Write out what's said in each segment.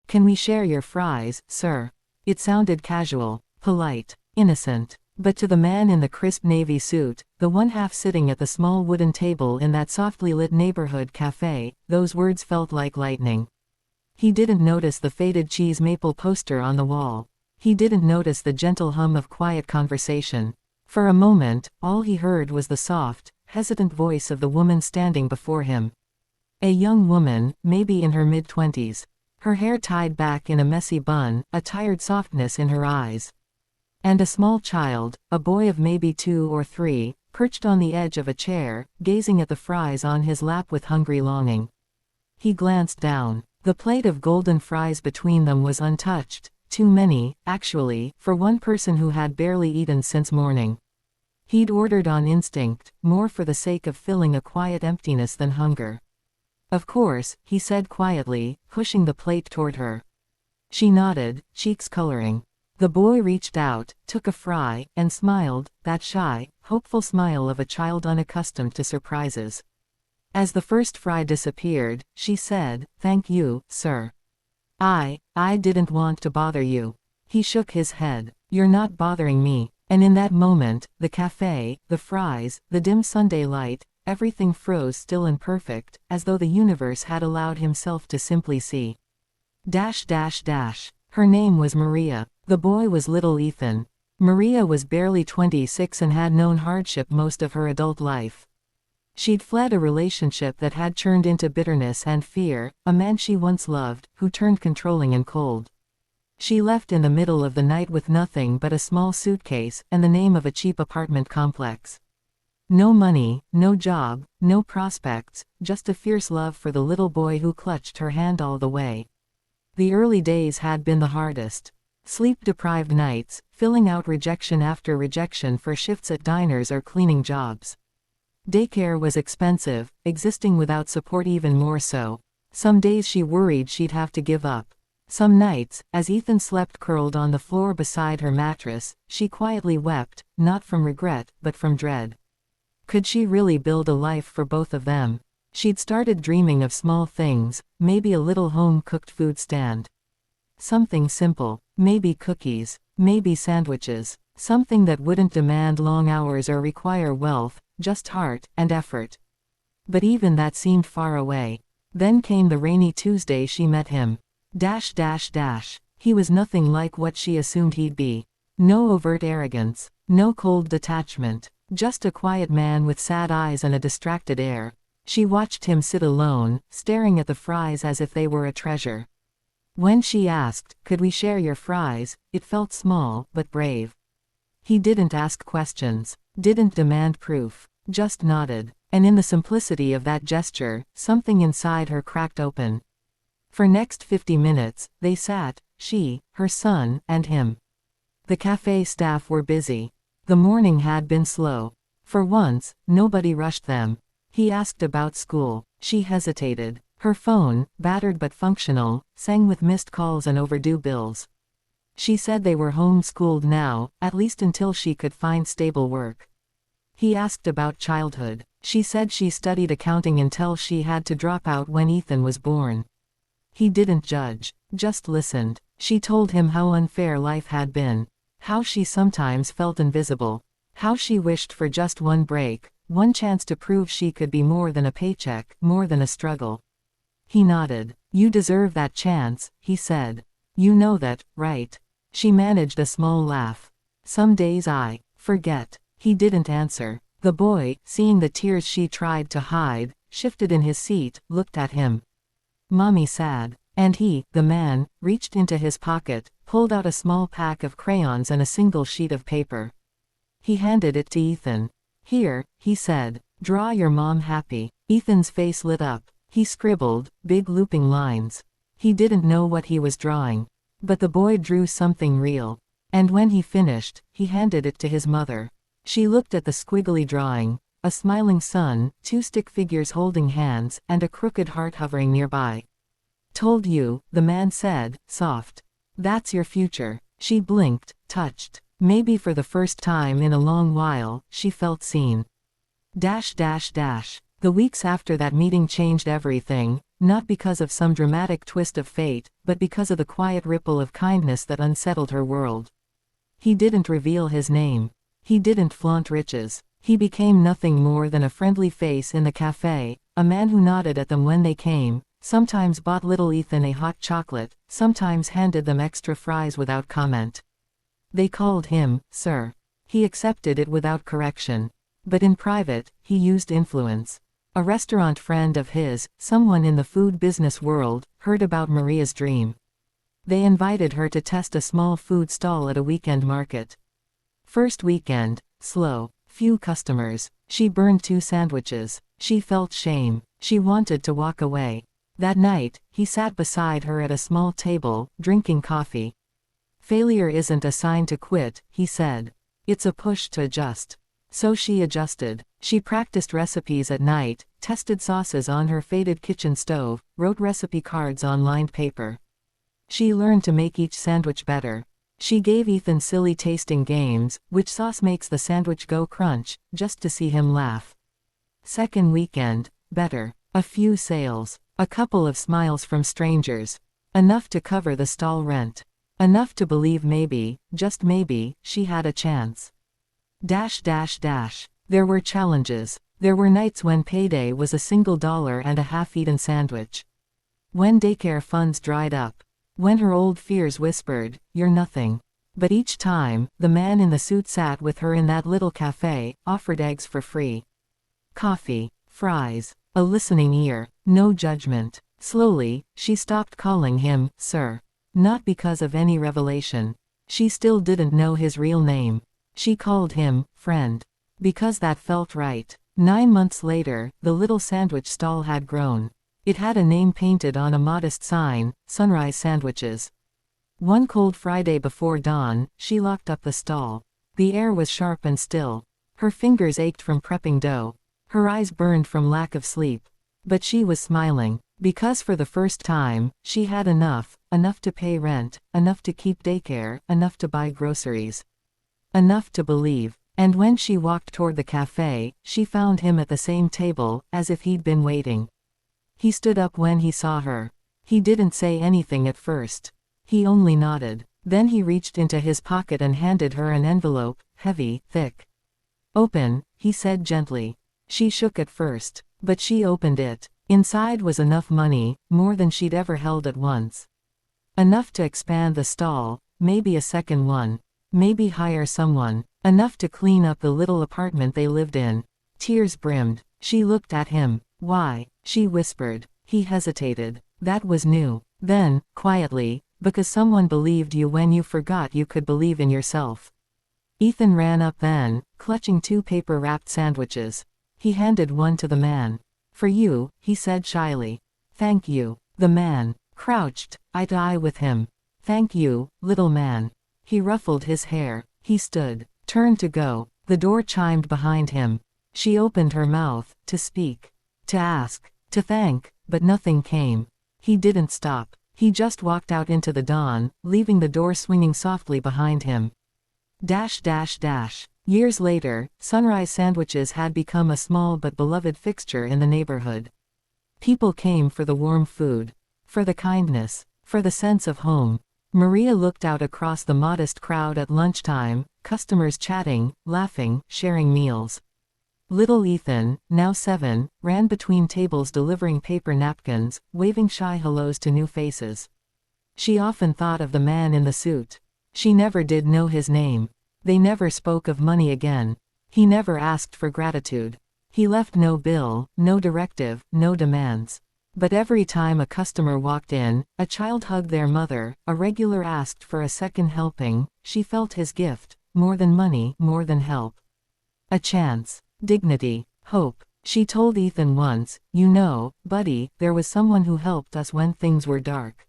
"Can we share your fries, sir?" It sounded casual, polite, innocent. But to the man in the crisp navy suit, the one half sitting at the small wooden table in that softly lit neighborhood café, those words felt like lightning. He didn't notice the faded cheese maple poster on the wall. He didn't notice the gentle hum of quiet conversation. For a moment, all he heard was the soft, hesitant voice of the woman standing before him. A young woman, maybe in her mid-20s. Her hair tied back in a messy bun, a tired softness in her eyes. And a small child, a boy of maybe 2 or 3, perched on the edge of a chair, gazing at the fries on his lap with hungry longing. He glanced down. The plate of golden fries between them was untouched, too many, actually, for one person who had barely eaten since morning. He'd ordered on instinct, more for the sake of filling a quiet emptiness than hunger. "Of course," he said quietly, pushing the plate toward her. She nodded, cheeks coloring. The boy reached out, took a fry, and smiled, that shy, hopeful smile of a child unaccustomed to surprises. As the first fry disappeared, she said, "Thank you, sir. I didn't want to bother you." He shook his head. "You're not bothering me." And in that moment, the café, the fries, the dim Sunday light, everything froze still and perfect, as though the universe had allowed himself to simply see. Her name was Maria. The boy was little Ethan. Maria was barely 26 and had known hardship most of her adult life. She'd fled a relationship that had turned into bitterness and fear, a man she once loved, who turned controlling and cold. She left in the middle of the night with nothing but a small suitcase and the name of a cheap apartment complex. No money, no job, no prospects, just a fierce love for the little boy who clutched her hand all the way. The early days had been the hardest. Sleep-deprived nights, filling out rejection after rejection for shifts at diners or cleaning jobs. Daycare was expensive, existing without support even more so. Some days she worried she'd have to give up. Some nights, as Ethan slept curled on the floor beside her mattress, she quietly wept, not from regret, but from dread. Could she really build a life for both of them? She'd started dreaming of small things, maybe a little home-cooked food stand. Something simple, maybe cookies, maybe sandwiches, something that wouldn't demand long hours or require wealth, just heart and effort. But even that seemed far away. Then came the rainy Tuesday she met him. He was nothing like what she assumed he'd be. No overt arrogance, no cold detachment, just a quiet man with sad eyes and a distracted air. She watched him sit alone, staring at the fries as if they were a treasure. When she asked, "Could we share your fries?" it felt small, but brave. He didn't ask questions, didn't demand proof, just nodded. And in the simplicity of that gesture, something inside her cracked open. For next 50 minutes, they sat, she, her son, and him. The cafe staff were busy. The morning had been slow. For once, nobody rushed them. He asked about school. She hesitated. Her phone, battered but functional, sang with missed calls and overdue bills. She said they were home-schooled now, at least until she could find stable work. He asked about childhood. She said she studied accounting until she had to drop out when Ethan was born. He didn't judge, just listened. She told him how unfair life had been, how she sometimes felt invisible, how she wished for just one break, one chance to prove she could be more than a paycheck, more than a struggle. He nodded. "You deserve that chance," he said. "You know that, right?" She managed a small laugh. "Some days I forget." He didn't answer. The boy, seeing the tears she tried to hide, shifted in his seat, looked at him. "Mommy sad." And he, the man, reached into his pocket, pulled out a small pack of crayons and a single sheet of paper. He handed it to Ethan. "Here," he said. "Draw your mom happy." Ethan's face lit up. He scribbled, big looping lines. He didn't know what he was drawing. But the boy drew something real. And when he finished, he handed it to his mother. She looked at the squiggly drawing, a smiling sun, 2 stick figures holding hands, and a crooked heart hovering nearby. "Told you," the man said, soft. "That's your future." She blinked, touched. Maybe for the first time in a long while, she felt seen. The weeks after that meeting changed everything. not because of some dramatic twist of fate, but because of the quiet ripple of kindness that unsettled her world. He didn't reveal his name. He didn't flaunt riches. He became nothing more than a friendly face in the café, a man who nodded at them when they came, sometimes bought little Ethan a hot chocolate, sometimes handed them extra fries without comment. They called him, Sir. He accepted it without correction. But in private, he used influence. A restaurant friend of his, someone in the food business world, heard about Maria's dream. They invited her to test a small food stall at a weekend market. First weekend, slow, few customers. She burned 2 sandwiches. She felt shame. She wanted to walk away. That night, he sat beside her at a small table, drinking coffee. Failure isn't a sign to quit, he said. It's a push to adjust. So she adjusted. She practiced recipes at night, tested sauces on her faded kitchen stove, wrote recipe cards on lined paper. She learned to make each sandwich better. She gave Ethan silly tasting games, which sauce makes the sandwich go crunch, just to see him laugh. Second weekend, better. A few sales. A couple of smiles from strangers. Enough to cover the stall rent. Enough to believe maybe, just maybe, she had a chance. There were challenges. There were nights when payday was a single dollar and a half-eaten sandwich. When daycare funds dried up. When her old fears whispered, "You're nothing." But each time, the man in the suit sat with her in that little cafe, offered eggs for free. Coffee, fries, a listening ear, no judgment. Slowly, she stopped calling him, Sir. Not because of any revelation. She still didn't know his real name. She called him, Friend. Because that felt right. 9 months later, the little sandwich stall had grown. It had a name painted on a modest sign, Sunrise Sandwiches. One cold Friday before dawn, she locked up the stall. The air was sharp and still. Her fingers ached from prepping dough. Her eyes burned from lack of sleep. But she was smiling, because for the first time, she had enough to pay rent, enough to keep daycare, enough to buy groceries. Enough to believe. And when she walked toward the cafe, she found him at the same table, as if he'd been waiting. He stood up when he saw her. He didn't say anything at first. He only nodded. Then he reached into his pocket and handed her an envelope, heavy, thick. Open, he said gently. She shook at first. But she opened it. Inside was enough money, more than she'd ever held at once. Enough to expand the stall, maybe a second one. Maybe hire someone. Enough to clean up the little apartment they lived in. Tears brimmed. She looked at him. Why? She whispered. He hesitated. That was new. Then, quietly, because someone believed you when you forgot you could believe in yourself. Ethan ran up then, clutching 2 paper-wrapped sandwiches. He handed one to the man. For you, he said shyly. Thank you. The man crouched, eye to eye with him. Thank you, little man. He ruffled his hair. He stood, turned to go. The door chimed behind him. She opened her mouth, to speak. To ask. To thank, but nothing came. He didn't stop. He just walked out into the dawn, leaving the door swinging softly behind him. Years later, Sunrise Sandwiches had become a small but beloved fixture in the neighborhood. People came for the warm food. For the kindness. For the sense of home. Maria looked out across the modest crowd at lunchtime, customers chatting, laughing, sharing meals. Little Ethan, now 7, ran between tables delivering paper napkins, waving shy hellos to new faces. She often thought of the man in the suit. She never did know his name. They never spoke of money again. He never asked for gratitude. He left no bill, no directive, no demands. But every time a customer walked in, a child hugged their mother, a regular asked for a second helping, she felt his gift, more than money, more than help. A chance. Dignity. Hope. She told Ethan once, you know, buddy, there was someone who helped us when things were dark.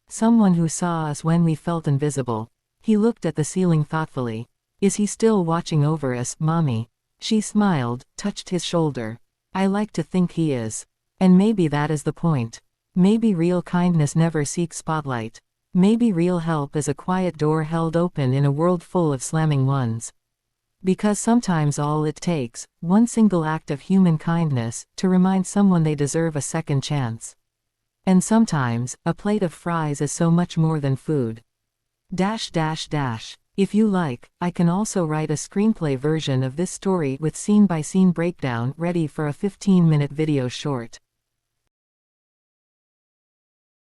Someone who saw us when we felt invisible. He looked at the ceiling thoughtfully. Is he still watching over us, Mommy? She smiled, touched his shoulder. I like to think he is. And maybe that is the point. Maybe real kindness never seeks spotlight. Maybe real help is a quiet door held open in a world full of slamming ones. Because sometimes all it takes, one single act of human kindness, to remind someone they deserve a second chance. And sometimes, a plate of fries is so much more than food. If you like, I can also write a screenplay version of this story with scene-by-scene breakdown ready for a 15-minute video short.